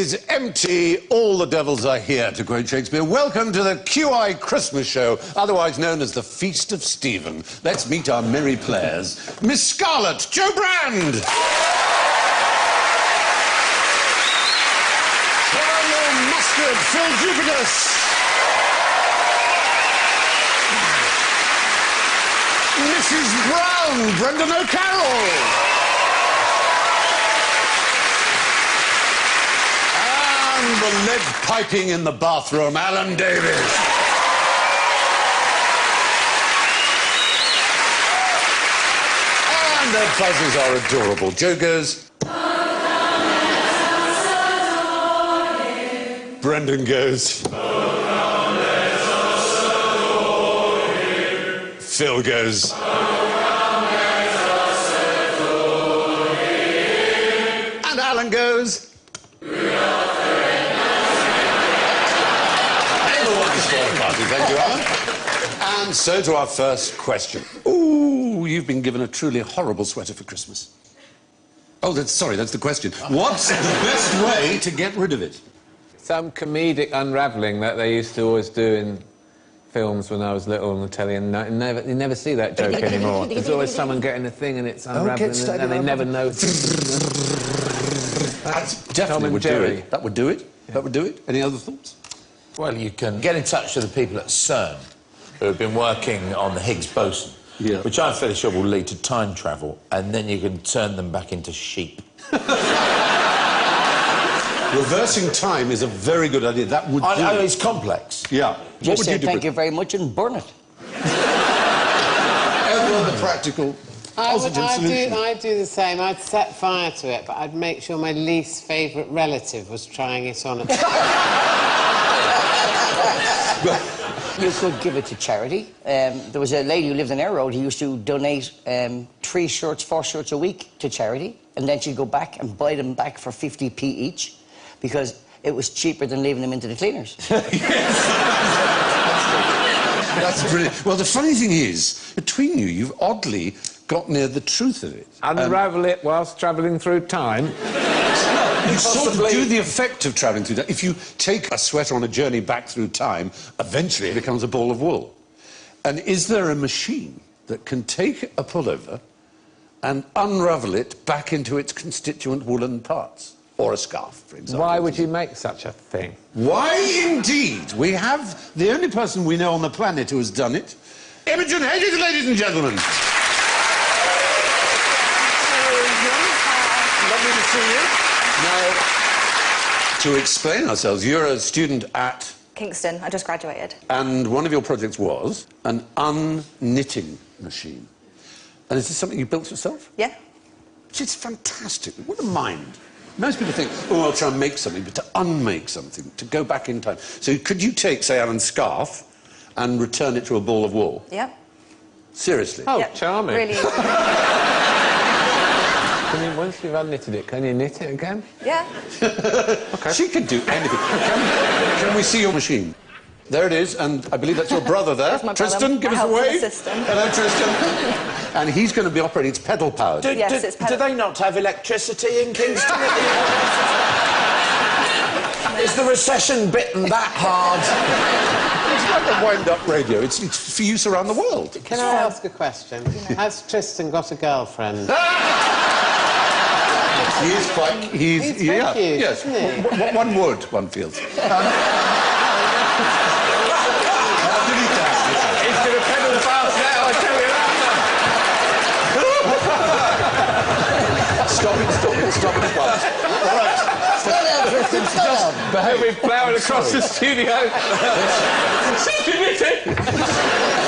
is empty, all the devils are here, to quote Shakespeare. Welcome to the QI Christmas show, otherwise known as the Feast of Stephen. Let's meet our merry players. Miss Scarlett, Joe Brand. Caramel Mustard, Phil Jupiter. Mrs. Brown, Brendan O'Carroll. And the lead piping in the bathroom, Alan Davis. And their buzzers are adorable. Joe goes. Brendan goes. Phil goes. And Alan goes. Thank you, Alan. And so to our first question. Ooh, you've been given a truly horrible sweater for Christmas. Oh, that's the question. What's the best way to get rid of it? Some comedic unravelling that they used to always do in films when I was little on the telly, and you never see that joke anymore. There's always someone getting a thing and it's unravelling, and they never know. That definitely would do it. That would do it. Yeah. That would do it. Any other thoughts? Well, you can get in touch with the people at CERN who have been working on the Higgs boson, which I'm fairly sure will lead to time travel, and then you can turn them back into sheep. Reversing time is a very good idea. That would do it. It's complex. Yeah. Just say thank you very much and burn it. Ever the practical, positive solution. I'd do the same. I'd set fire to it, but I'd make sure my least favourite relative was trying it on. You could give it to charity. There was a lady who lived in our road who used to donate 3 shirts, 4 shirts a week to charity, and then she'd go back and buy them back for 50p each, because it was cheaper than leaving them into the cleaners. That's brilliant. Well, the funny thing is, between you, you've oddly got near the truth of it. Unravel it whilst travelling through time. You sort of do the effect of travelling through time. If you take a sweater on a journey back through time, eventually it becomes a ball of wool. And is there a machine that can take a pullover and unravel it back into its constituent woolen parts? Or a scarf, for example. Why would you make such a thing? Why, indeed? We have the only person we know on the planet who has done it. Imogen Hedges, ladies and gentlemen. Lovely to see you. Now, to explain ourselves, you're a student at... Kingston. I just graduated. And one of your projects was an unknitting machine. And is this something you built yourself? Yeah. It's fantastic. What a mind. Most people think, oh, I'll try and make something, but to unmake something, to go back in time. So could you take, say, Alan's scarf and return it to a ball of wool? Yeah. Seriously? Oh, yep. Charming. Really easy. Once you've unknitted it, can you knit it again? Yeah. Okay. She can do anything. Can we see your machine? There it is, and I believe that's your brother there. That's my Tristan, brother. give us a wave. Assistant. Hello, Tristan. And he's going to be operating, it's pedal powered. Yes, it's pedal. Do they not have electricity in Kingston? Is the recession bitten that hard? It's like a wind-up radio. It's for use around the world. Can I ask a question? Has Tristan got a girlfriend? He is quite... He's very cute, yes. isn't he? One would, one feels. He's going to pedal fast now, I tell you that. Stop it at once. All right. Slow down, Tristan, slow down. He'll be ploughing across the studio.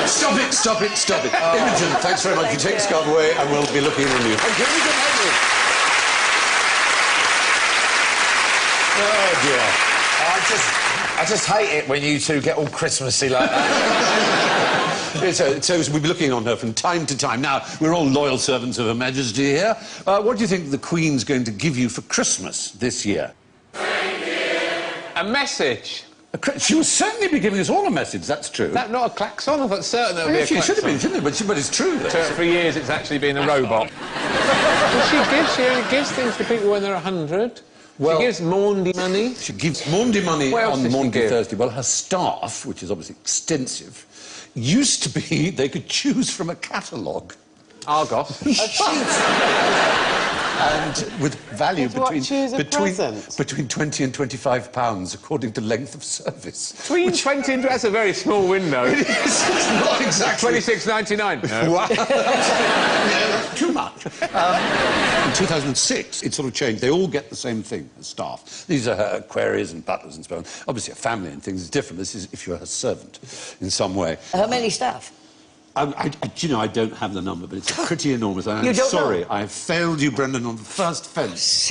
Stop it. Imogen, thanks very much. You take the scarf away and we'll be looking on you. Thank you. Oh, dear. I just hate it when you two get all Christmassy like that. So we'll be looking on her from time to time. Now, we're all loyal servants of Her Majesty here. What do you think the Queen's going to give you for Christmas this year? A message. She will certainly be giving us all a message, that's true. That not a klaxon? I thought certain that would be a klaxon. It should have been, shouldn't it? But it's true. For years, it's actually been a robot. Well, she only gives things to people when they're 100. Well, she gives Maundy money. She gives Maundy money What else on does she Maundy give? Thursday. Well, her staff, which is obviously extensive, used to be they could choose from a catalogue. Argos. And with value Did what, choose a present? between 20 and 25 pounds, according to length of service. Between 20 and... That's a very small window. It is. It's not exactly... 26.99. No. Wow. No, that's too much. In 2006, it sort of changed. They all get the same thing as staff. These are her queries and butlers and so on. Obviously, a family and things is different. This is if you're her servant in some way. How many staff? Do you know, I don't have the number, but it's pretty enormous. I'm You don't sorry. know? I have failed you, Brendan, on the first fence.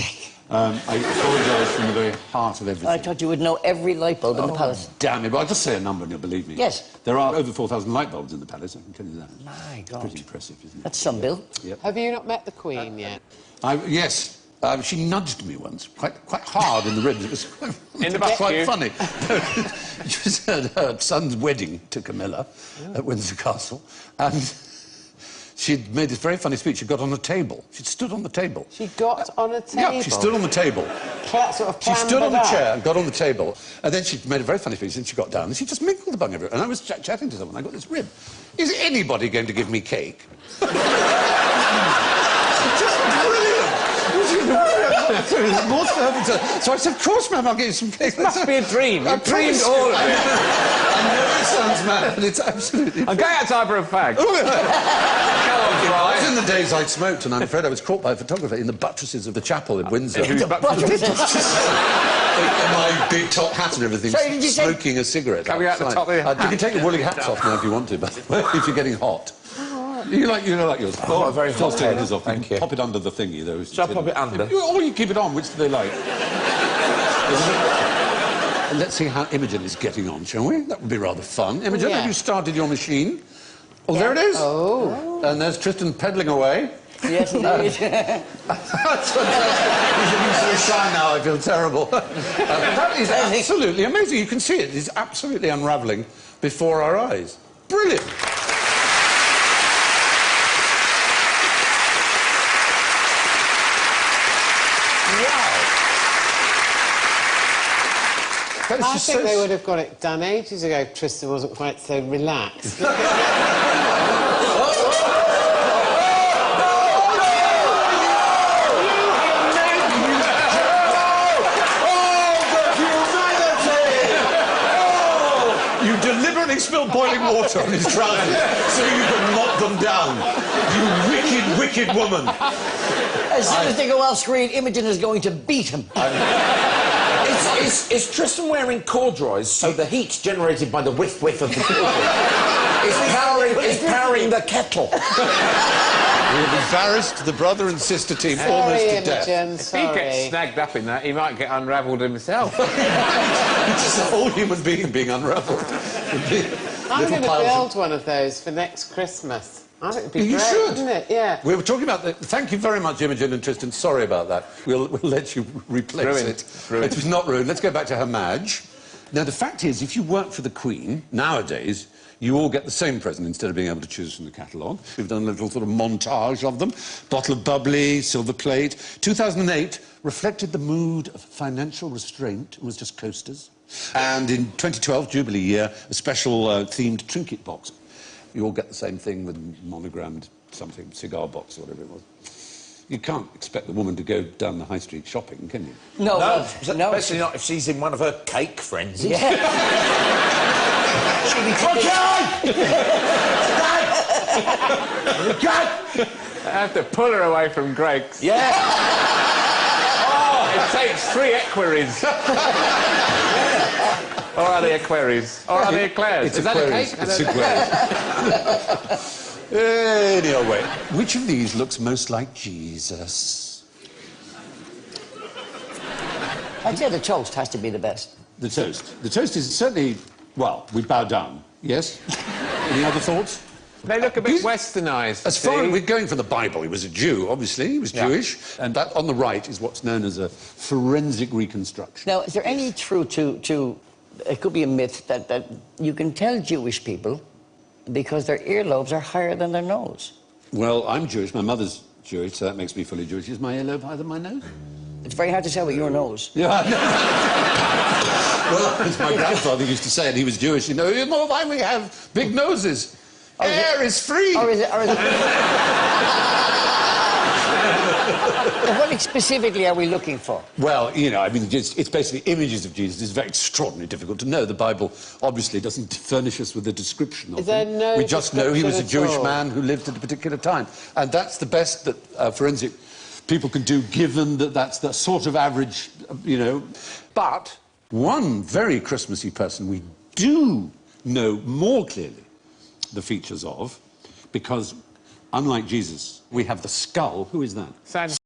I apologise from the very heart of everything. I thought you would know every light bulb in the palace. Damn it, but I'll just say a number and you'll believe me. Yes. There are over 4,000 light bulbs in the palace, I can tell you that. My God. Pretty impressive, isn't it? That's some, Bill. Yep. Have you not met the Queen yet? Yes. She nudged me once, quite hard in the ribs. It was quite funny. It was at her son's wedding to Camilla at Windsor Castle, and she'd made this very funny speech. She got on a table. She'd stood on the table. She got on a table? Yeah, she stood on the table. She stood on the chair and got on the table, and then she made a very funny speech, and she got down, and she just mingled among everyone. And I was chatting to someone, I got this rib. Is anybody going to give me cake? Just brilliant! So I said, of course, ma'am, I'll get you some cake. Must be a dream. You dreamed all of it. I know it sounds mad, but it's absolutely... I'm going outside for a fag. Come on, It Fry. was in the days I'd smoked, and I'm afraid I was caught by a photographer in the buttresses of the chapel in Windsor. Who's Buttresses? My big top hat and everything, Sorry, did you say- smoking a cigarette. Coming out the outside. top of your You hat. can take your woolly hats off now if you want to, but if you're getting hot. You like yours. got a very hot Just take head. this off. Thank you. Pop it under the thingy, though. Shall I pop it under? Or you keep it on. Which do they like? Let's see how Imogen is getting on, shall we? That would be rather fun. Imogen, Yeah. have you started your machine? Oh, there it is. Oh. And there's Tristan pedalling away. Yes, indeed. That's fantastic. You should see a shine now. I feel terrible. That is absolutely amazing. You can see it. It's absolutely unravelling before our eyes. Brilliant. That is I just think so they would have got it done ages ago if Tristan wasn't quite so relaxed. You deliberately spilled boiling water on his trousers so you could mop them down. You wicked, wicked woman. As soon as they go off screen, Imogen is going to beat him. Is Tristan wearing corduroys so the heat generated by the whiff of the corduroy is powering the kettle? We have embarrassed the brother and sister team almost Sorry, to death. Imogen, If he sorry. gets snagged up in that, he might get unravelled himself. It's just a whole human being unravelled. I'm going to build one of those for next Christmas. I think it'd be You great, should. wouldn't it? Yeah. We were talking about the... Thank you very much, Imogen and Tristan. Sorry about that. We'll let you replace Ruined. it. Ruined. It was not ruined. Let's go back to her Madge. Now, the fact is, if you work for the Queen, nowadays, you all get the same present instead of being able to choose from the catalogue. We've done a little sort of montage of them. Bottle of bubbly, silver plate. 2008 reflected the mood of financial restraint. It was just coasters. And in 2012, Jubilee year, a special themed trinket box. You all get the same thing with monogrammed something, cigar box or whatever it was. You can't expect the woman to go down the high street shopping, can you? No, no. Especially not if she's in one of her cake frenzies. Yeah. She'll be I have to pull her away from Greg's. Yeah. It takes 3 equerries. Or are they equerries? Or are they eclairs? It's Is that a Aquarius. cake? It's Aquarius. Anyway, which of these looks most like Jesus? I'd say the toast has to be the best. The toast. The toast is certainly... Well, we bow down. Yes? Any other thoughts? They look a bit westernised. As far as we're going for the Bible, he was a Jew, obviously. He was Jewish. And that on the right is what's known as a forensic reconstruction. Now, is there any truth to it could be a myth that you can tell Jewish people because their earlobes are higher than their nose? Well, I'm Jewish. My mother's Jewish, so that makes me fully Jewish. Is my earlobe higher than my nose? It's very hard to tell with your nose. Yeah. Well, as my grandfather used to say, and he was Jewish, you know why we have big noses? Air is free. Or is it... What specifically are we looking for? Well, you know, I mean, it's basically images of Jesus. It's very extraordinarily difficult to know. The Bible obviously doesn't furnish us with a description of him. No we just know he was a Jewish man who lived at a particular time. And that's the best that forensic people can do, given that that's the sort of average, you know. But one very Christmassy person we do know more clearly the features of, because unlike Jesus, we have the skull. Who is that? Santa.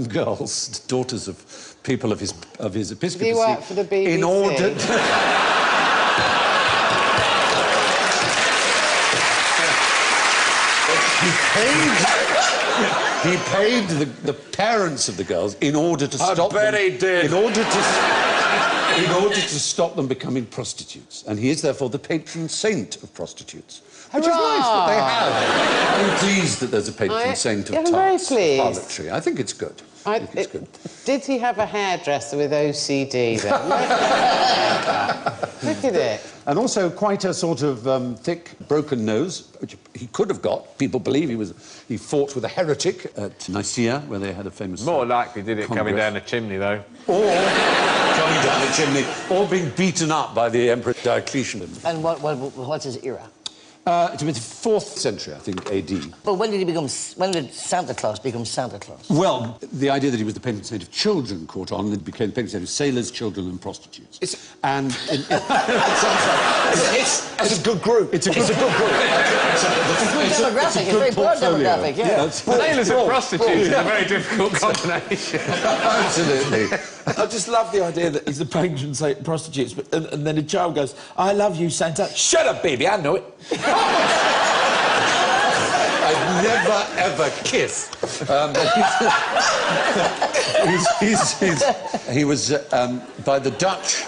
Girls, daughters of people of his episcopacy. Did he work for the BBC? In order he paid the parents of the girls in order to stop them. I bet he did. In order to stop them becoming prostitutes. And he is therefore the patron saint of prostitutes. Which is nice that they have. I'm pleased that there's a patron saint of harlotry. I think it's good. Did he have a hairdresser with OCD then? Look at it. And also quite a sort of thick, broken nose, which he could have got. People believe he fought with a heretic at Nicaea, where they had a famous More likely did it coming down the chimney, though. Or coming down the chimney, or being beaten up by the Emperor Diocletian. And what's his era? It's the 4th century, I think, AD. But when did Santa Claus become Santa Claus? Well, the idea that he was the patron saint of children caught on, and it became the patron saint of sailors, children and prostitutes. It's a good group. It's a good group. It's a very broad demographic, yeah. Sailors and prostitutes is a very difficult combination. Absolutely. I just love the idea that he's the patron saint of prostitutes, and then a child goes, "I love you, Santa." Shut up, baby, I know it. I've never, ever kissed. He was by the Dutch.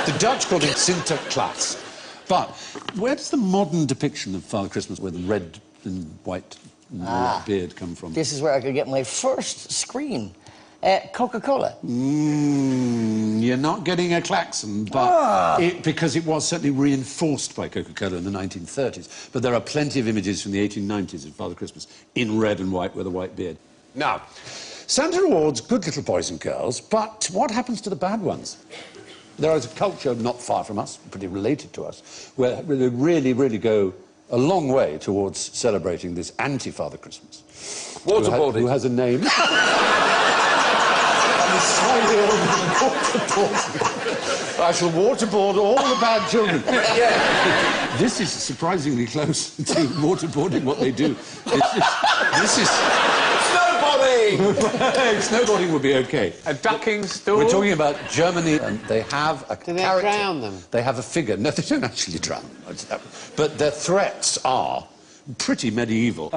The Dutch called him Sinterklaas. But where does the modern depiction of Father Christmas with red and white beard come from? This is where I could get my first screen. Coca-Cola. You're not getting a klaxon, but because it was certainly reinforced by Coca-Cola in the 1930s. But there are plenty of images from the 1890s of Father Christmas in red and white with a white beard. Now, Santa rewards good little boys and girls, but what happens to the bad ones? There is a culture not far from us, pretty related to us, where they really, really go a long way towards celebrating this anti-Father Christmas. Waterboarding. Who has a name. I shall waterboard all the bad children. Yeah. This is surprisingly close to waterboarding what they do. This is... Snowboarding! Snowboarding would be okay. A ducking stool? We're talking about Germany, and they have a Do they character. drown them? They have a figure. No, they don't actually drown them. But their threats are pretty medieval.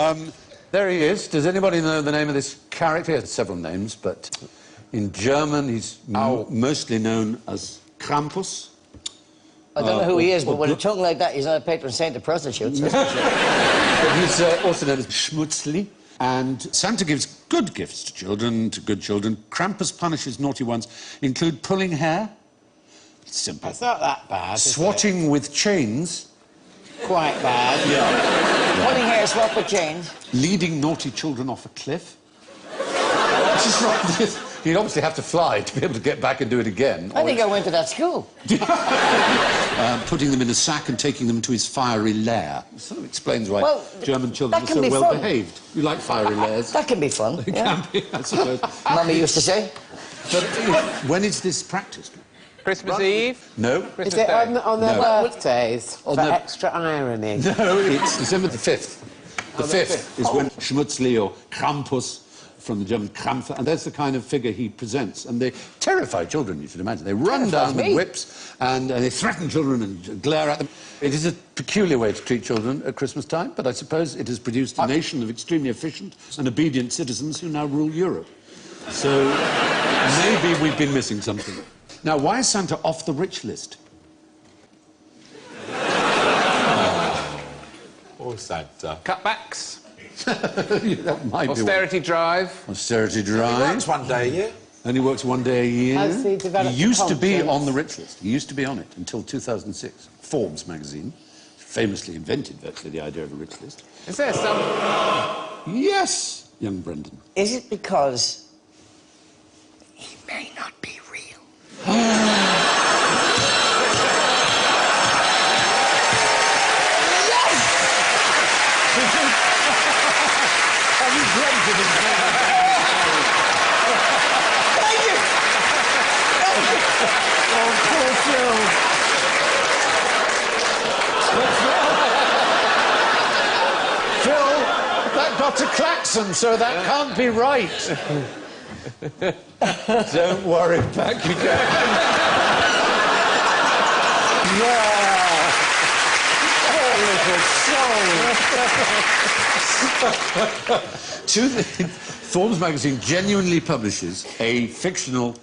There he is. Does anybody know the name of this character? He has several names, but... In German, he's mostly known as Krampus. I don't know who he is, but with a tongue like that, he's not a patron saint of prostitutes. But he's also known as Schmutzli. And Santa gives good gifts to good children. Krampus punishes naughty ones, include pulling hair. It's simple. It's not that bad, is Swatting with chains. Quite bad. Yeah. Pulling hair, swap with chains. Leading naughty children off a cliff. Which is right. He'd obviously have to fly to be able to get back and do it again. I think I went to that school. Putting them in a sack and taking them to his fiery lair. Sort of explains why German children are so well behaved. You like fiery lairs? That can be fun. It can be, I suppose. Mummy used to say. But when is this practiced? Christmas Eve? No. Christmas Is it Day? on their birthdays? For extra irony? No, it's December the 5th. The 5th is when Schmutzli or Krampus, from the German Krampf, and that's the kind of figure he presents. And they terrify children, you should imagine. They run down with whips and they threaten children and glare at them. It is a peculiar way to treat children at Christmas time, but I suppose it has produced a nation of extremely efficient and obedient citizens who now rule Europe. So maybe we've been missing something. Now, why is Santa off the rich list? Poor Santa. Cutbacks? That might Austerity drive? Austerity drive. He works one day a year. Only works one day a year. Has he developed He used to be confidence? on the rich list. He used to be on it until 2006. Forbes magazine famously invented virtually the idea of a rich list. Is there some... Yes, young Brendan. Is it because he may not be real? Phil, that got a klaxon, so that can't be right. Don't worry, back you go. Forbes magazine genuinely publishes a fictional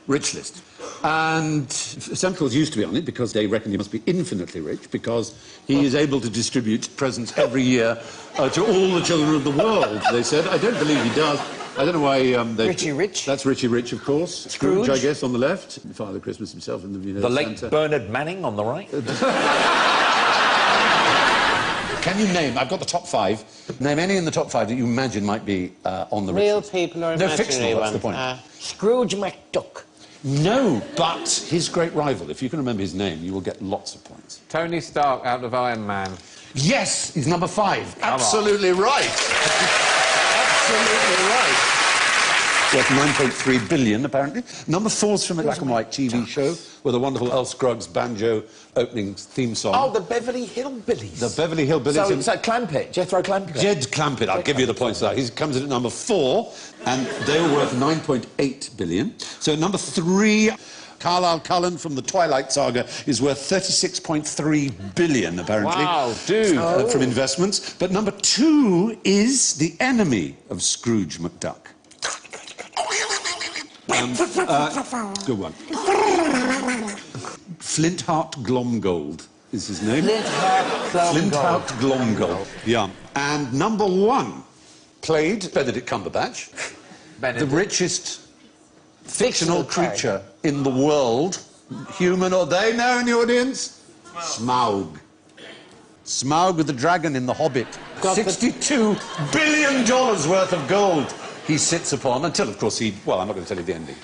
rich list. And Santa Claus used to be on it because they reckon he must be infinitely rich because he is able to distribute presents every year to all the children of the world, they said. I don't believe he does. I don't know why they... Richie Rich? That's Richie Rich, of course. Scrooge, I guess, on the left. Father Christmas himself in the... The late Bernard Manning on the right. Can you name... I've got the top 5. Name any in the top 5 that you imagine might be on the rich Real list. people or No, imaginary fictional, that's ones? the point. Scrooge McDuck. No, but his great rival. If you can remember his name, you will get lots of points. Tony Stark out of Iron Man. Yes, he's number 5. Absolutely right. Absolutely right. Worth 9.3 billion, apparently. Number 4's from a black and white TV show with a wonderful Earl Scruggs banjo opening theme song. Oh, the Beverly Hillbillies. The Beverly Hillbillies. So it's like Clampett, Jethro Clampett. Jed Clampett, I'll give you the points for that. He comes in at number 4, and they were worth 9.8 billion. So number 3, Carlisle Cullen from the Twilight Saga is worth 36.3 billion, apparently. Wow, dude. From investments. But number 2 is the enemy of Scrooge McDuck. Good one. Flintheart Glomgold is his name. Flintheart Glomgold. Yeah. And number 1 played Benedict Cumberbatch, the richest fictional creature in the world, human or they know in the audience? Smaug. Smaug with the dragon in The Hobbit. $62 billion worth of gold he sits upon until, of course, he... Well, I'm not going to tell you the ending,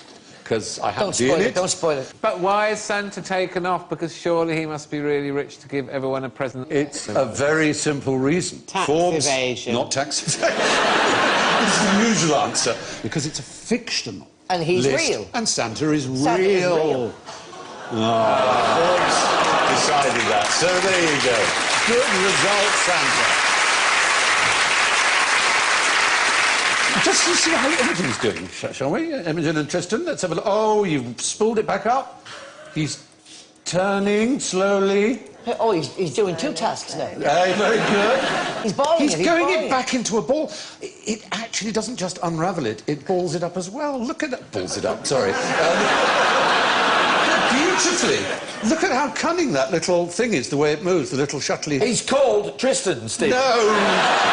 because I haven't seen it. Don't spoil it. But why is Santa taken off? Because surely he must be really rich to give everyone a present. It's a very simple reason. Tax evasion. Not tax evasion. It's the usual answer. Because it's a fictional And he's list. real. And Santa is Santa is real. real. Forbes decided that. So there you go. Good result, Santa. Just to see how Imogen's doing, shall we? Imogen and Tristan, let's have a look. Oh, you've spooled it back up. He's turning slowly. Oh, he's doing 2 tasks now. Very good. He's balling He's it. going balling it back into a ball. It actually doesn't just unravel it, it balls it up as well. Look at that. Balls it up, sorry. Beautifully. Look at how cunning that little thing is, the way it moves, the little shuttly... He's called Tristan, Steve. No!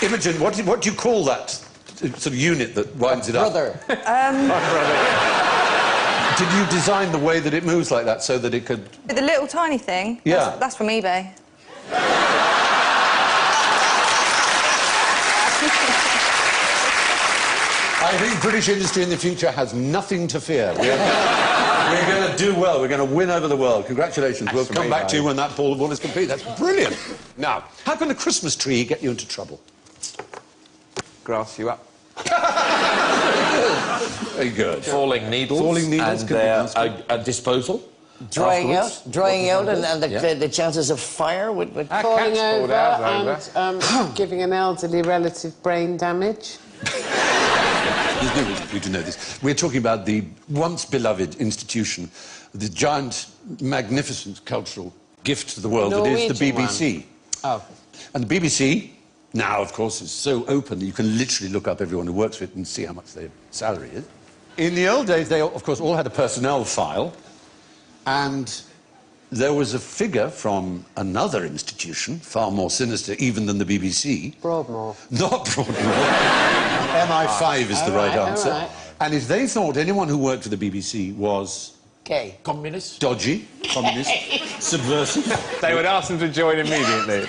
Imogen, what do you call that sort of unit that winds it up? Brother. Did you design the way that it moves like that so that it could... The little tiny thing? Yeah. That's from eBay. I think British industry in the future has nothing to fear. We're going to do well. We're going to win over the world. Congratulations. We'll come back to you when that ball of wool is complete. That's brilliant. Now, how can a Christmas tree get you into trouble? Grass you up. Very good. Falling needles. Falling needles. And a disposal. Drying out, and the chances of fire with Falling over and giving an elderly relative brain damage. There's no reason for you to know this. We're talking about the once beloved institution, the giant, magnificent cultural gift to the world that is the BBC. Oh. And the BBC, now, of course, is so open that you can literally look up everyone who works for it and see how much their salary is. In the old days, they, of course, all had a personnel file, and there was a figure from another institution, far more sinister even than the BBC. Broadmoor. Not Broadmoor. MI5 is the right answer. Right. And if they thought anyone who worked for the BBC was... gay, Communist. Dodgy, communist, subversive... They would ask them to join immediately.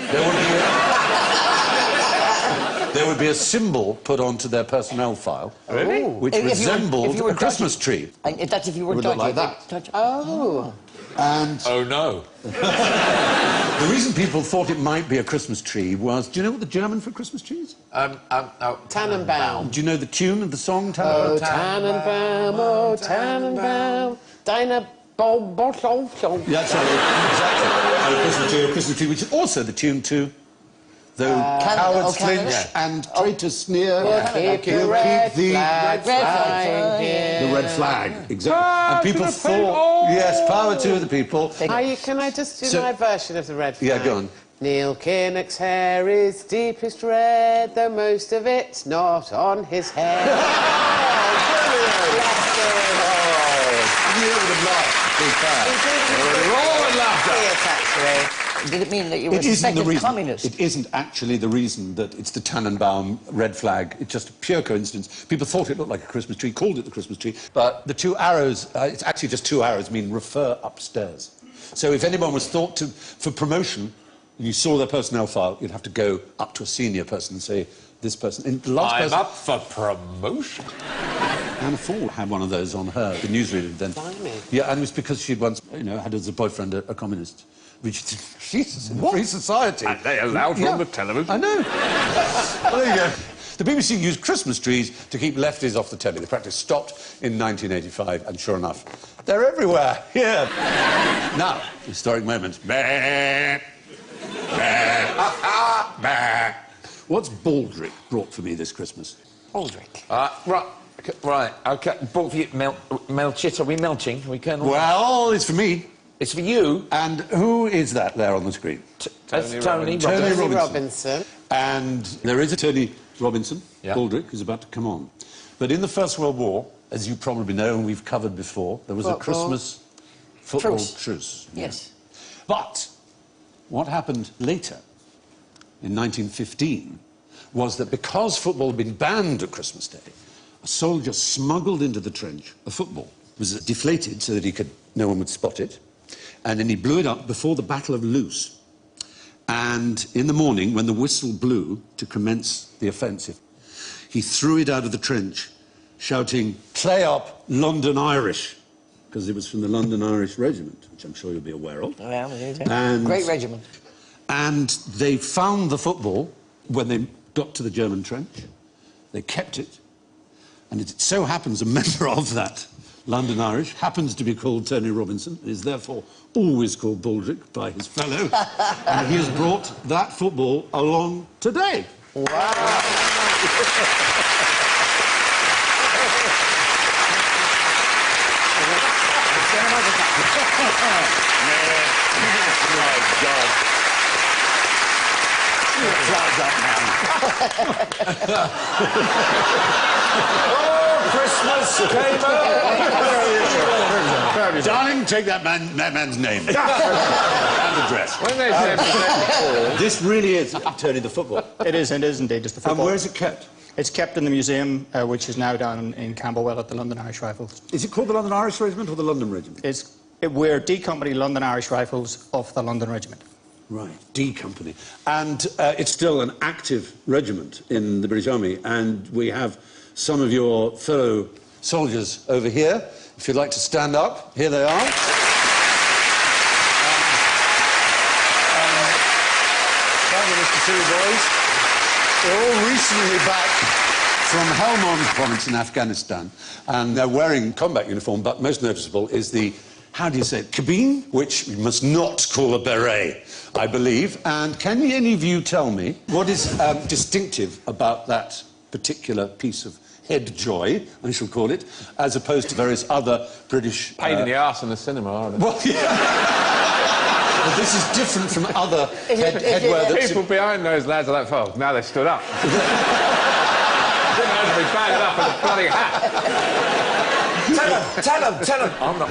There would be a symbol put onto their personnel file... Really? Which If resembled you were a Christmas tree. And that's if you were It would look dodgy. like that. Oh. And Oh, no. the reason people thought it might be a Christmas tree was... Do you know what the German for Christmas tree is? Tannenbaum. Do you know the tune of the song, Oh, Tannenbaum? Tannenbaum, oh, Tannenbaum, deine Baum. That's right, exactly. A Christmas tree, which is also the tune to... Though cowards flinch and traitors sneer, Keep the red flag flying here. the red flag, exactly. And people thought, yes, power to the people. Can I just do my version of the red flag? Yeah, go on. Neil Kinnock's hair is deepest red, though most of it's not on his head. You would have laughed. Roar and laughter. Did it mean that you were It isn't the suspected reason. communist? It isn't actually the reason that it's the Tannenbaum red flag. It's just a pure coincidence. People thought it looked like a Christmas tree, called it the Christmas tree, but the two arrows, it's actually just two arrows, mean refer upstairs. So if anyone was thought to, for promotion, and you saw their personnel file, you'd have to go up to a senior person and say, this person... And the last I'm person, up for promotion. Anna Ford had one of those on her, the newsreader then. Blimey. Yeah, and it was because she'd once, had as a boyfriend a communist. Which, Jesus, in a free society. And they allowed her on the television. I know. Well, there you go. The BBC used Christmas trees to keep lefties off the telly. The practice stopped in 1985, and sure enough, they're everywhere. Here. Now, historic moment. What's Baldrick brought for me this Christmas? Baldrick. Right, OK. Brought for you, Melchit. Are we melting? Are we going on? Well, it's for me. It's for you. And who is that there on the screen? That's Tony Robinson. And there is a Tony Robinson, Yeah. Baldrick, who's about to come on. But in the First World War, as you probably know, and we've covered before, there was a Christmas football truce. Yes. But what happened later, in 1915, was that because football had been banned at Christmas Day, a soldier smuggled into the trench a football. It was deflated so that no one would spot it. And then he blew it up before the Battle of Loos. And in the morning, when the whistle blew to commence the offensive, he threw it out of the trench, shouting, "Play up, London Irish," because it was from the London Irish Regiment, which I'm sure you'll be aware of. And great regiment. And they found the football when they got to the German trench. They kept it. And it so happens a member of that London Irish happens to be called Tony Robinson, and is therefore always called Baldrick by his fellow. And he has brought that football along today. Christmas came Darling, take that man's name and address. When they said This really is Tony the football. It is indeed, just the And football. where is it kept? It's kept in the museum, which is now down in Camberwell at the London Irish Rifles. Is it called the London Irish Regiment or the London Regiment? We're D Company London Irish Rifles of the London Regiment. Right, D Company. And it's still an active regiment in the British Army, and we have some of your fellow soldiers over here. If you'd like to stand up, here they are. Fabulous to see you, boys. They're all recently back from Helmand province in Afghanistan, and they're wearing combat uniform, but most noticeable is the, how do you say it, cabine, which we must not call a beret, I believe. And can any of you tell me what is distinctive about that particular piece of head joy, I shall call it, as opposed to various other British... Pain in the arse in the cinema, aren't they? Well, yeah. But this is different from other headwear that's... People behind those lads are like, oh, now they've stood up. Didn't have to be banded up in a bloody hat. Tell them. I'm not...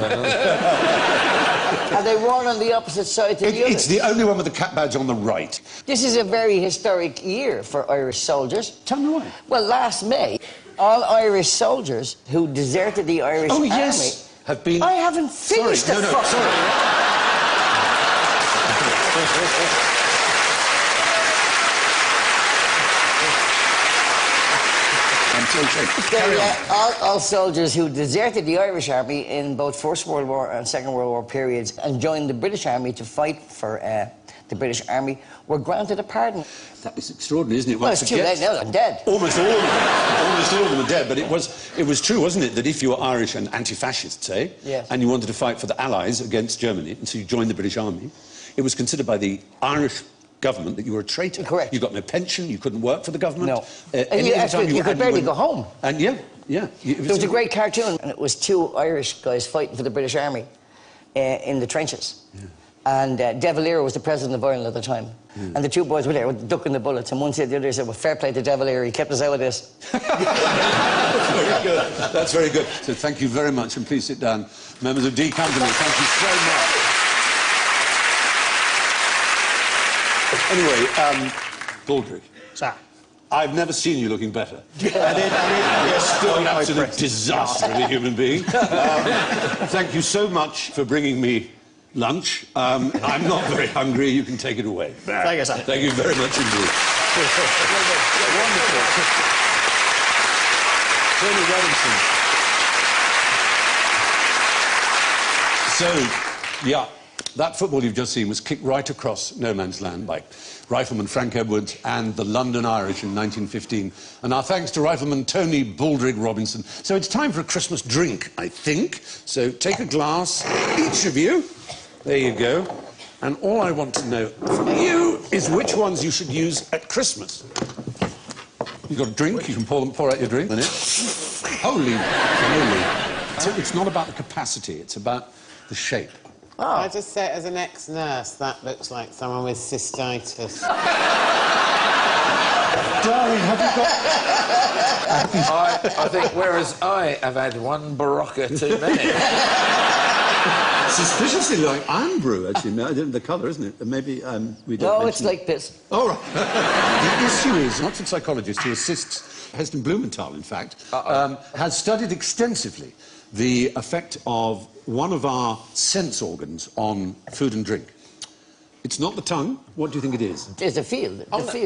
Are they worn on the opposite side to the other? It's the only one with the cap badge on the right. This is a very historic year for Irish soldiers. Tell me why. Well, last May, all Irish soldiers who deserted the Irish Army... have been... I haven't finished sorry, the... sorry. All soldiers who deserted the Irish Army in both First World War and Second World War periods and joined the British Army to fight for the British Army were granted a pardon. That is extraordinary, isn't it? Well, it's too late now, they're dead. Almost all of them. Almost all of them are dead, but it was true, wasn't it, that if you were Irish and anti-fascist, say, yes, and you wanted to fight for the Allies against Germany, and so you joined the British Army, it was considered by the Irish government that you were a traitor. Correct. You got no pension, you couldn't work for the government. No. You could barely go home. And yeah. There was a great cartoon, and it was two Irish guys fighting for the British Army in the trenches. Yeah. And De Valera was the president of Ireland at the time. Yeah. And the two boys were there ducking the bullets, and one said, the other said, well, fair play to De Valera, he kept us out of this. Very good. That's very good. So thank you very much, and please sit down. Members of D Company, thank you so much. Anyway, Baldrick. Sir. I've never seen you looking better. I did. You're still an absolute disaster of a human being. Thank you so much for bringing me lunch. I'm not very hungry. You can take it away. Thank you, sir. Thank you very much indeed. Wonderful. Tony Robinson. So, yeah. That football you've just seen was kicked right across no man's land by Rifleman Frank Edwards and the London Irish in 1915. And our thanks to Rifleman Tony Baldrick Robinson. So it's time for a Christmas drink, I think. So take a glass, each of you. There you go. And all I want to know from you is which ones you should use at Christmas. You've got a drink, you can pour out your drink. Holy moly. So it's not about the capacity, it's about the shape. Oh. I just say, as an ex-nurse, that looks like someone with cystitis. Darling, have you got... I think, whereas I have had one Barocca too many. Suspiciously like iron brew, actually. No, the colour, isn't it? Maybe we don't. No, it's like this. Oh, right. The issue is, an Oxford psychologist who assists Heston Blumenthal, in fact, has studied extensively the effect of one of our sense organs on food and drink. It's not the tongue. What do you think it is? It's the feel.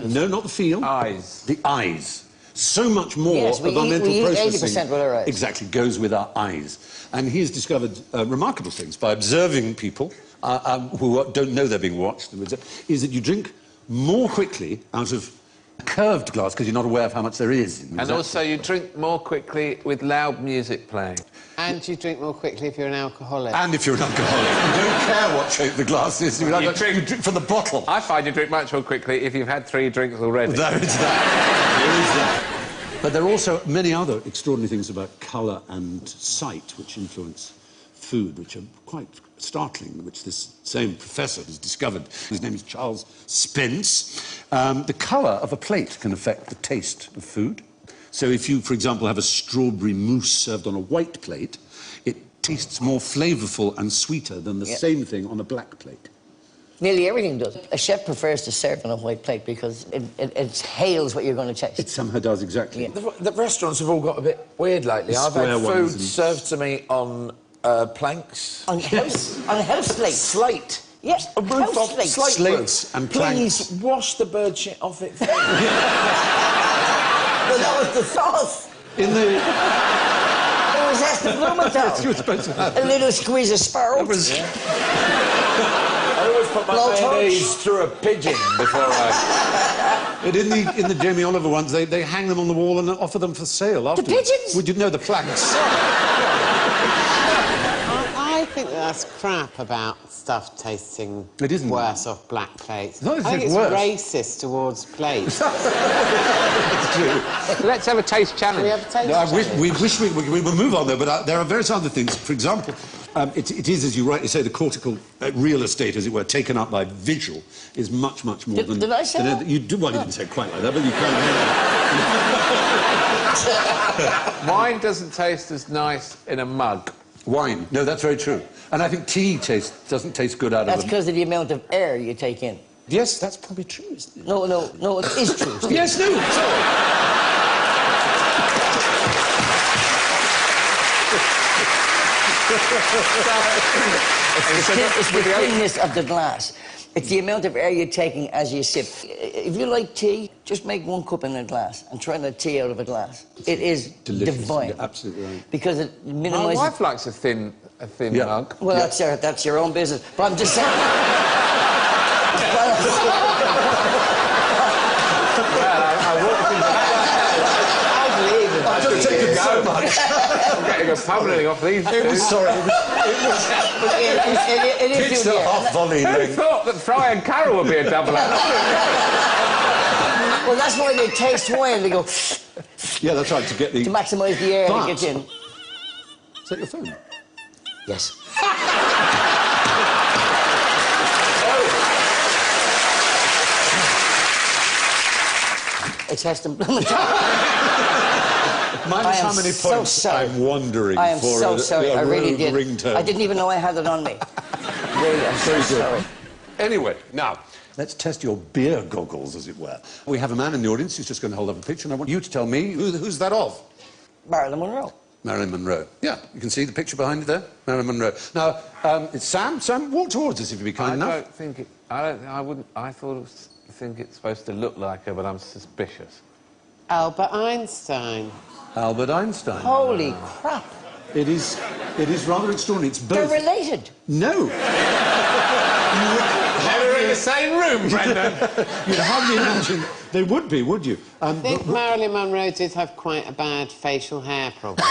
No, not the feel. Eyes. The eyes. So much more of our mental processing 80% with our eyes. exactly goes with our eyes. And he has discovered remarkable things by observing people who don't know they're being watched. Is that you drink more quickly out of a curved glass because you're not aware of how much there is. And also you drink more quickly with loud music playing. And you drink more quickly if you're an alcoholic. And if you're an alcoholic. You don't care what shape the glass is. You drink from the bottle. I find you drink much more quickly if you've had 3 drinks already. There is that. There is that. But there are also many other extraordinary things about colour and sight which influence food, which are quite startling, which this same professor has discovered. His name is Charles Spence. The colour of a plate can affect the taste of food. So if you, for example, have a strawberry mousse served on a white plate, it tastes more flavourful and sweeter than the same thing on a black plate. Nearly everything does. A chef prefers to serve on a white plate because it hails what you're going to taste. It somehow does, exactly. Yeah. The restaurants have all got a bit weird lately. I've had food served to me on planks. On house plates. Slate. Yes, A roof house off slates. Slates and Please planks. wash the bird shit off it. But that was the sauce. In the... It was Esther Blumenthal. You were supposed to have... A little squeeze of sparrow. It was... I always put my mayonnaise through a pigeon before I... But in the Jamie Oliver ones, they hang them on the wall and offer them for sale afterwards. pigeons? Would you know the planks? I think that's crap about stuff tasting It isn't. worse off black plates. Not as I think if it's worse. racist towards plates. Let's have a taste challenge. We have a taste No, I challenge. we wish we will move on, though, but there are various other things. For example, it is, as you rightly say, the cortical real estate, as it were, taken up by visual, is much, much more than... Did I say that? You do, well, you didn't say it quite like that, but you can... Wine doesn't taste as nice in a mug. Wine. No, that's very true. And I think tea doesn't taste good out That's of them. because of the amount of air you take in. Yes, that's probably true, isn't it? No, it is true. Steve. Yes, no, sorry. It's the thinness of the glass. It's the amount of air you're taking as you sip. If you like tea, just make 1 cup in a glass and try that tea out of a glass. It is Delicious. divine. You're absolutely right. Because it My minimises... wife likes a thin Yeah. mug. Well, that's your own business. But I'm just saying... I've just taken so much. I'm getting a pummeling off these two. It was It is pitched doing at it. half volley Who length. thought that Fry and Carol would be a double act? Well, that's why they taste wine. They go Yeah, that's right, to get the... to maximise the air But- that gets in. Is that your phone? Yes. It's Heston Blumenthal. Minus how many so points sorry. I'm wandering I am for so sorry. I really did. ringtone. I didn't even know I had it on me. Really, I'm so Very good. sorry. Anyway, now, let's test your beer goggles, as it were. We have a man in the audience who's just going to hold up a picture, and I want you to tell me who's that of? Marilyn Monroe. Marilyn Monroe. Yeah, you can see the picture behind it there? Marilyn Monroe. Now, it's Sam. Sam, walk towards us if you'd be kind enough. don't think it... I wouldn't... I thought it was... I think it's supposed to look like her, but I'm suspicious. Albert Einstein. Albert Einstein. Holy crap. It is rather extraordinary. It's both... They're related. No. They're in the same room, Brendan. You'd hardly imagine they would be, would you? I think Marilyn Monroe did have quite a bad facial hair problem.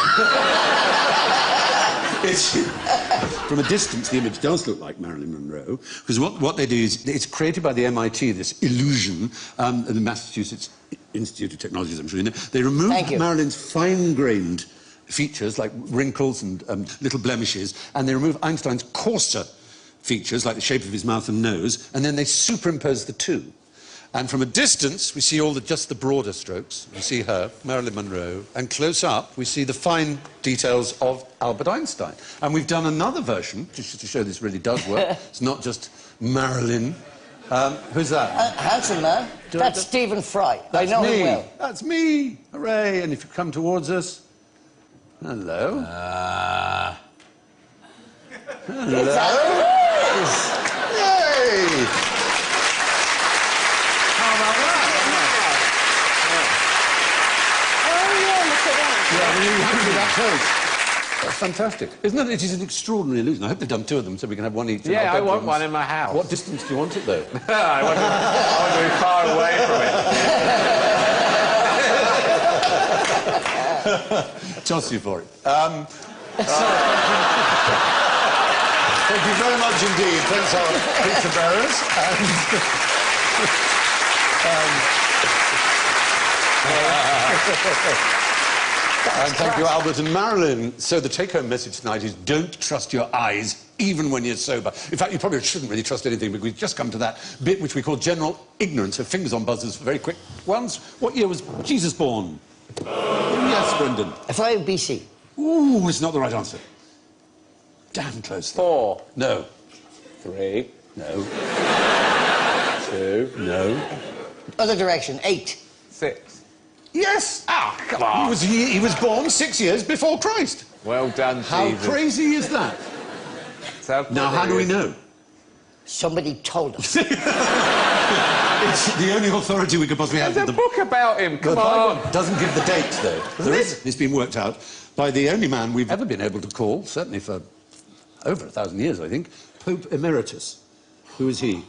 From a distance, the image does look like Marilyn Monroe, because what they do is, it's created by the MIT, this illusion, the Massachusetts Institute of Technology, as I'm sure you know. They remove Marilyn's fine-grained features, like wrinkles and little blemishes, and they remove Einstein's coarser features, like the shape of his mouth and nose, and then they superimpose the two. And from a distance, we see just the broader strokes. We see her, Marilyn Monroe, and close up, we see the fine details of Albert Einstein. And we've done another version, just to show this really does work. It's not just Marilyn. Who's that? Handsome man. That's Stephen Fry. That's I know me. him well. That's me. Hooray. And if you come towards us... Hello. Hello. Yay! That's fantastic. Isn't it? It is an extraordinary illusion. I hope they've done 2 of them so we can have one each. Yeah, I want one in my house. What distance do you want it, though? I want to be far away from it. Toss you for it. Thank you very much indeed. Thanks, our pizza bearers. And thank you, Albert and Marilyn. So the take-home message tonight is don't trust your eyes, even when you're sober. In fact, you probably shouldn't really trust anything, because we've just come to that bit which we call general ignorance. So fingers on buzzers for very quick ones. What year was Jesus born? Yes, Brendan. 5 BC. Ooh, it's not the right answer. Damn close. 4. No. 3. No. 2. No. Other direction. 8. 6. Yes! Ah, come on. He was born 6 years before Christ. Well done, How Jesus. crazy is that? So Now, how do we know? Somebody told us. It's the only authority we could possibly have. There's a book about him, come The on. Bible doesn't give the date, though. It's been worked out by the only man we've ever been able to call, certainly for over 1,000 years, I think, Pope Emeritus. Who is he?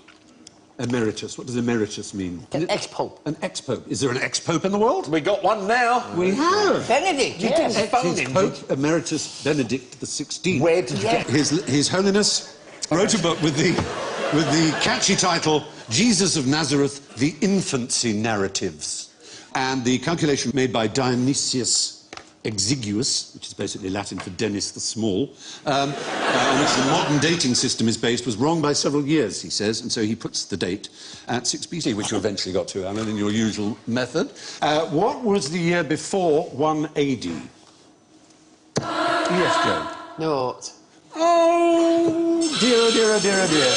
Emeritus. What does emeritus mean? An ex-pope. An ex-pope. Is there an ex-pope in the world? We got one now. We have. Benedict, yes. He's Pope Emeritus Benedict XVI. Where did you get His Holiness wrote a book with the catchy title Jesus of Nazareth, The Infancy Narratives. And the calculation made by Dionysius Exiguus, which is basically Latin for Dennis the Small, on which the modern dating system is based, was wrong by several years, he says, and so he puts the date at 6 BC, which you eventually got to, Alan, in your usual method. What was the year before 1 AD? Yes, Joe. Naught. Oh, dear, oh dear, oh dear, oh dear.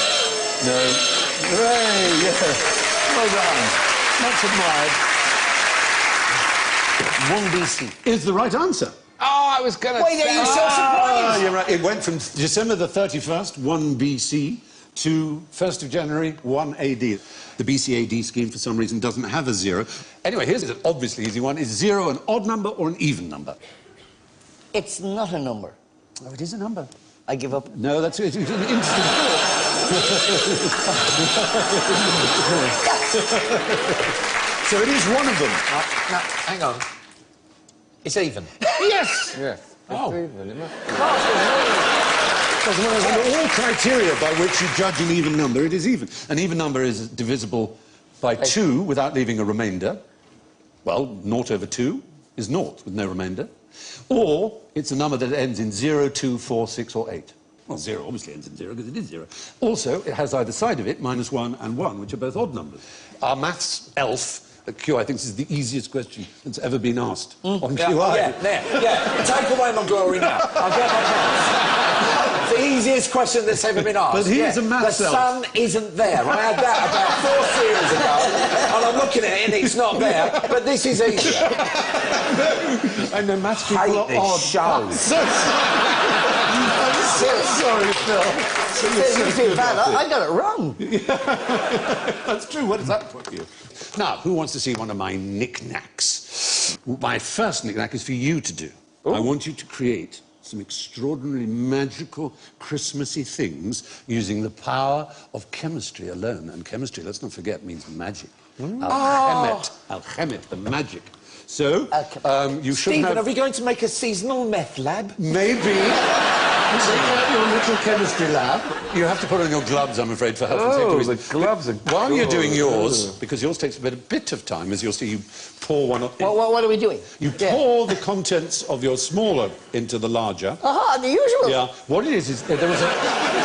No. Hooray, yes. Well done. Much admired. 1 BC. Is the right answer. Oh, I was going to Why say... are you so surprised? You're right. It went from December the 31st, 1 BC, to 1st of January, 1 AD. The BC AD scheme, for some reason, doesn't have a 0. Anyway, here's an obviously easy one. Is 0 an odd number or an even number? It's not a number. Oh, it is a number. I give up. No, it's an interesting thought. So it is one of them. No, hang on. It's even. Yes! Yes. Oh. Because under all criteria by which you judge an even number, it is even. An even number is divisible by 2 without leaving a remainder. Well, 0 over 2 is 0 with no remainder. Or it's a number that ends in 0, 2, 4, 6, or 8. Well, 0 obviously ends in 0 because it is 0. Also, it has either side of it -1 and 1, which are both odd numbers. Our maths elf at QI thinks this is the easiest question that's ever been asked on QI. Yeah. Take away my glory now. I'll get my chance. It's the easiest question that's ever been asked. But he is a maths The elf. sun isn't there. I had that about 4 series ago, and I'm looking at it and it's not there. But this is easier. I know maths people Hate are this odd. show. I'm so sorry. I'm so sorry, Phil. You feel bad. I got it wrong. That's true. What does that put you? Now, who wants to see one of my knickknacks? My first knickknack is for you to do. Ooh. I want you to create some extraordinarily magical, Christmassy things using the power of chemistry alone. And chemistry, let's not forget, means magic. Alchemet, the magic. So, you should Stephen, have... are we going to make a seasonal meth lab? Maybe. Take out your little chemistry lab. You have to put on your gloves, I'm afraid, for health and safety reasons. The gloves are While you're doing good. yours, because yours takes a bit of time, as you'll see, you pour one up. What are we doing? You pour the contents of your smaller into the larger. Aha, the usual. Yeah. What it is there was a...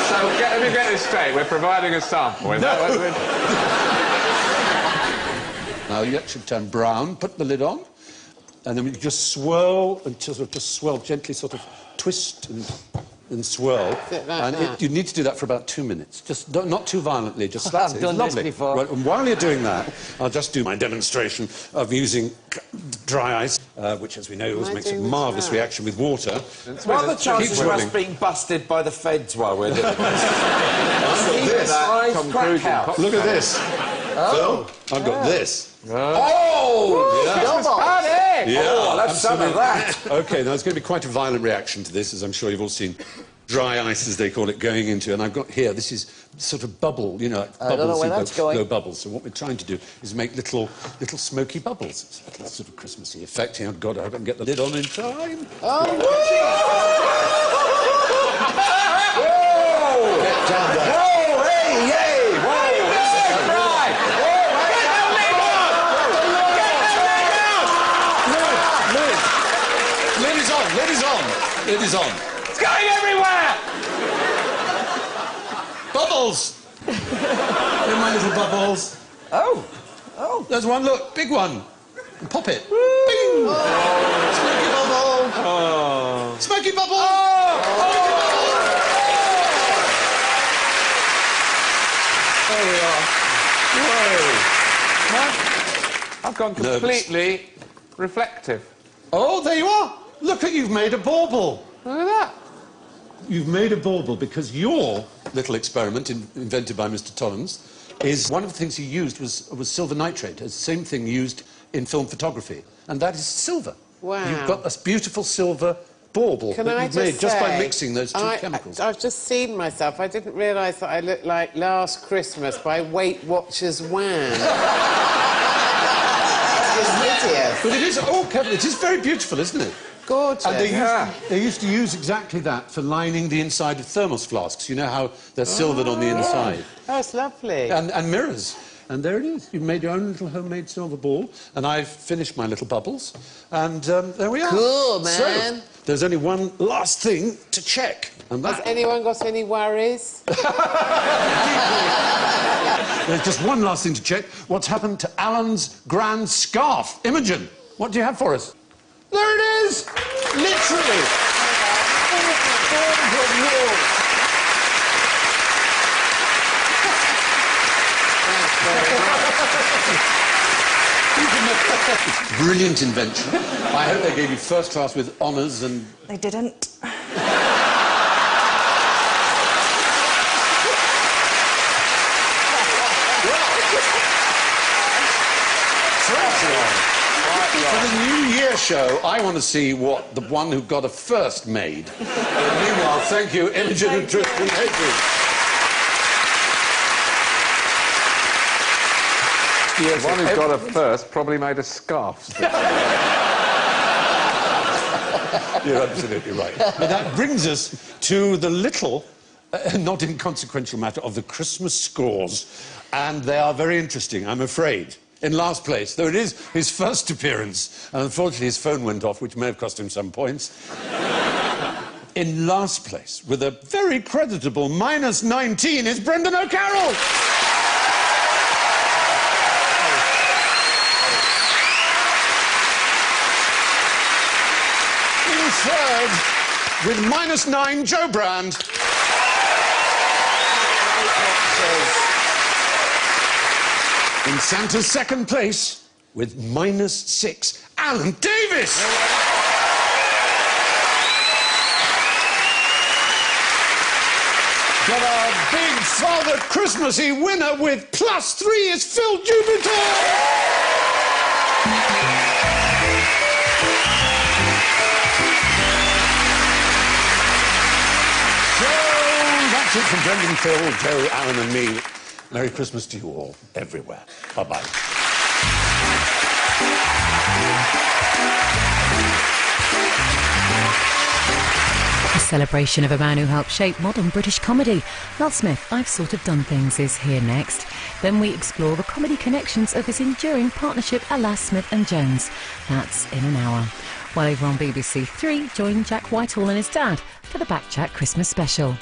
So, let me get this straight. We're providing a sample. Is that what we're... Now, you should turn brown. Put the lid on. And then we just swirl and just swirl gently, sort of twist and swirl. You need to do that for about 2 minutes. Just not too violently, just slightly. I've done this before. Right, and while you're doing that, I'll just do my demonstration of using dry ice, which, as we know, always makes a marvellous reaction with water. What are the chances of us swirling. being busted by the feds while we're doing this? Tom Cruise in Pop- Look at this. Phil, I've got this. Oh! Yeah, Oh, let's some of that. OK, now there's going to be quite a violent reaction to this, as I'm sure you've all seen dry ice, as they call it, going into. And I've got here, this is sort of bubble, you know, like I don't know where that's going. blow bubbles. So what we're trying to do is make little smoky bubbles. It's a little sort of Christmassy effect here. God, I hope I can get the lid on in time. Oh, Get down there. whoa, hey, yay! Whoa! Lid is on, lid is on, lid is on. It's going everywhere! Bubbles! They're my little bubbles. Oh. There's one, look, big one. Pop it. Bing! Smoky bubble! Smoky bubble! There we are. Whoa. I've gone completely reflective. Oh, there you are. Look, you've made a bauble. Look at that. You've made a bauble because your little experiment invented by Mr. Tollens is one of the things he used was silver nitrate, the same thing used in film photography, and that is silver. Wow. You've got this beautiful silver bauble Can that I you've made just by say, mixing those two chemicals. I've just seen myself. I didn't realise that I looked like Last Christmas by Weight Watchers Wham. It's hideous. But it is, oh, Kevin, it is very beautiful, isn't it? Gorgeous. And they used to use exactly that for lining the inside of thermos flasks. You know how they're silvered on the inside. Oh, it's lovely. And mirrors. And there it is. You've made your own little homemade silver ball, and I've finished my little bubbles, and there we are. Cool, man. So, there's only one last thing to check, and that... Has anyone got any worries? There's just one last thing to check. What's happened to Alan's grand scarf? Imogen, what do you have for us? There it is! Literally! Brilliant invention. I hope they gave you first class with honours and... They didn't. For the New Year show, I want to see what the one who got a first made. Meanwhile, thank you, Imogen and Tristan Hedges. The one who got a first probably made a scarf. You're absolutely right. But that brings us to the little, not inconsequential matter of the Christmas scores. And they are very interesting, I'm afraid. In last place, though it is his first appearance, and unfortunately his phone went off, which may have cost him some points. In last place, with a very creditable -19, is Brendan O'Carroll. In third, with -9, Joe Brand. In Santa's second place, with -6, Alan Davis. But our big Father Christmassy winner with +3 is Phil Jupiter. So that's it from Brendan, Phil, Joe, Alan and me. Merry Christmas to you all, everywhere. Bye-bye. A celebration of a man who helped shape modern British comedy. Mel Smith, I've Sort of Done Things, is here next. Then we explore the comedy connections of his enduring partnership Alas Smith and Jones. That's in an hour. While over on BBC 3, join Jack Whitehall and his dad for the Backchat Christmas special.